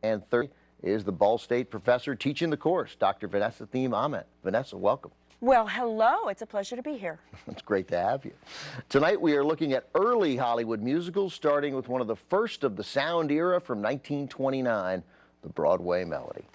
And third is the Ball State professor teaching the course, Dr. Vanessa Theme Ament. Vanessa, welcome. Well, hello. It's a pleasure to be here. It's great to have you. Tonight we are looking at early Hollywood musicals, starting with one of the first of the sound era from 1929, the Broadway Melody.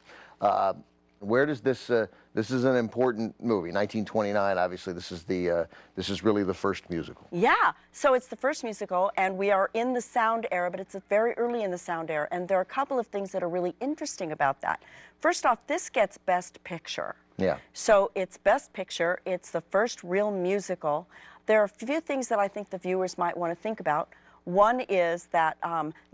Where does this is an important movie, 1929, obviously this is really the first musical. Yeah, so it's the first musical, and we are in the sound era, but it's very early in the sound era, and there are a couple of things that are really interesting about that. First off, this gets Best Picture. Yeah. So it's Best Picture, it's the first real musical. There are a few things that I think the viewers might want to think about. One is that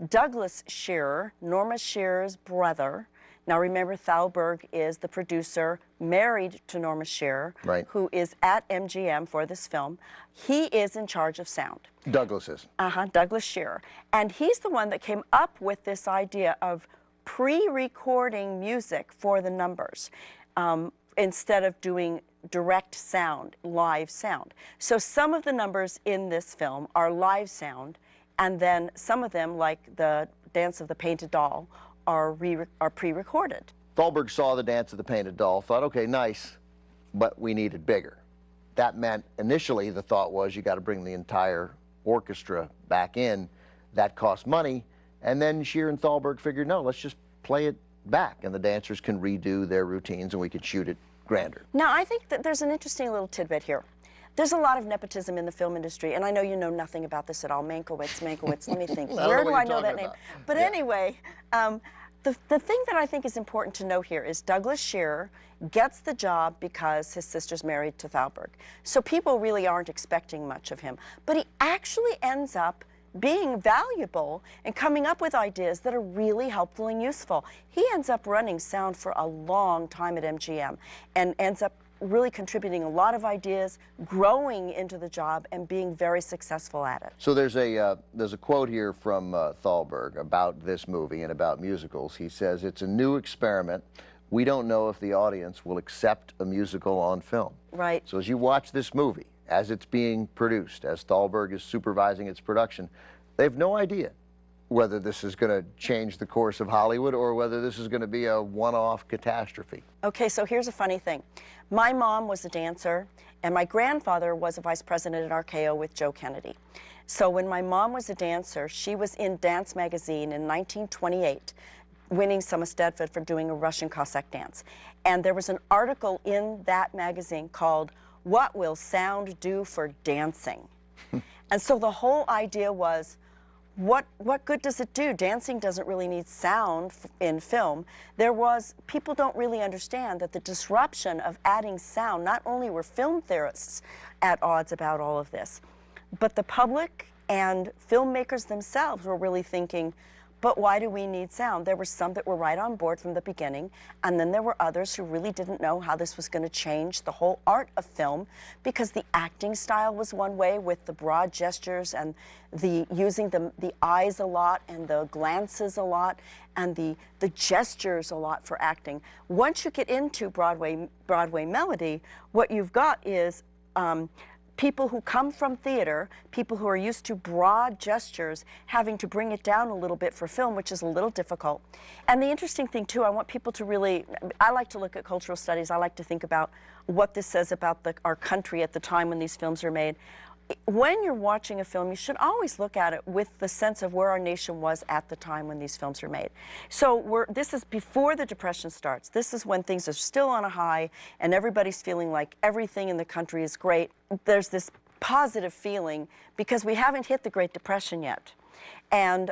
Douglas Shearer, Norma Shearer's brother, now remember, Thalberg is the producer, married to Norma Shearer, right, who is at MGM for this film. He is in charge of sound. Douglas is. Douglas Shearer. And he's the one that came up with this idea of pre-recording music for the numbers instead of doing direct sound, live sound. So some of the numbers in this film are live sound, and then some of them, like the Dance of the Painted Doll, are pre-recorded. Thalberg saw the Dance of the Painted Doll, thought, okay, nice, but we need it bigger. That meant initially the thought was you got to bring the entire orchestra back in. That cost money, and then Shearer and Thalberg figured, no, let's just play it back, and the dancers can redo their routines and we can shoot it grander. Now, I think that there's an interesting little tidbit here. There's a lot of nepotism in the film industry, and I know you know nothing about this at all. Mankiewicz, let me think. Where do I know that name? But yeah. Anyway, the thing that I think is important to know here is Douglas Shearer gets the job because his sister's married to Thalberg. So people really aren't expecting much of him. But he actually ends up being valuable and coming up with ideas that are really helpful and useful. He ends up running sound for a long time at MGM and ends up really contributing a lot of ideas, growing into the job, and being very successful at it. So there's a quote here from Thalberg about this movie and about musicals. He says, "It's a new experiment. We don't know if the audience will accept a musical on film." Right. So as you watch this movie, as it's being produced, as Thalberg is supervising its production, they have no idea whether this is going to change the course of Hollywood or whether this is going to be a one-off catastrophe. Okay, so here's a funny thing. My mom was a dancer, and my grandfather was a vice president at RKO with Joe Kennedy. So when my mom was a dancer, she was in Dance Magazine in 1928, winning some Stedford for doing a Russian Cossack dance. And there was an article in that magazine called, "What Will Sound Do for Dancing?" And so the whole idea was, what good does it do? Dancing doesn't really need sound in film. People don't really understand that the disruption of adding sound, not only were film theorists at odds about all of this, but the public and filmmakers themselves were really thinking, but why do we need sound? There were some that were right on board from the beginning, and then there were others who really didn't know how this was going to change the whole art of film, because the acting style was one way with the broad gestures and the using the eyes a lot and the glances a lot and the gestures a lot for acting. Once you get into Broadway Melody, what you've got is people who come from theater, people who are used to broad gestures, having to bring it down a little bit for film, which is a little difficult. And the interesting thing, too, I want people to really, I like to look at cultural studies. I like to think about what this says about our country at the time when these films are made. When you're watching a film, you should always look at it with the sense of where our nation was at the time when these films are made. So this is before the Depression starts. This is when things are still on a high and everybody's feeling like everything in the country is great. There's this positive feeling because we haven't hit the Great Depression yet. And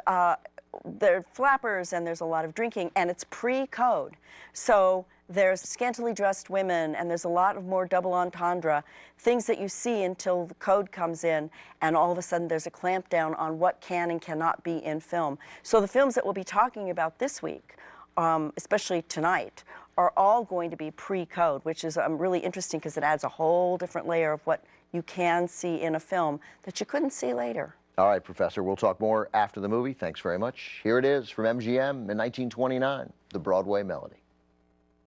there are flappers and there's a lot of drinking, and it's pre-code. So there's scantily dressed women, and there's a lot of more double entendre, things that you see until the code comes in, and all of a sudden there's a clampdown on what can and cannot be in film. So the films that we'll be talking about this week, especially tonight, are all going to be pre-code, which is really interesting because it adds a whole different layer of what you can see in a film that you couldn't see later. All right, Professor, we'll talk more after the movie. Thanks very much. Here it is from MGM in 1929, the Broadway Melody.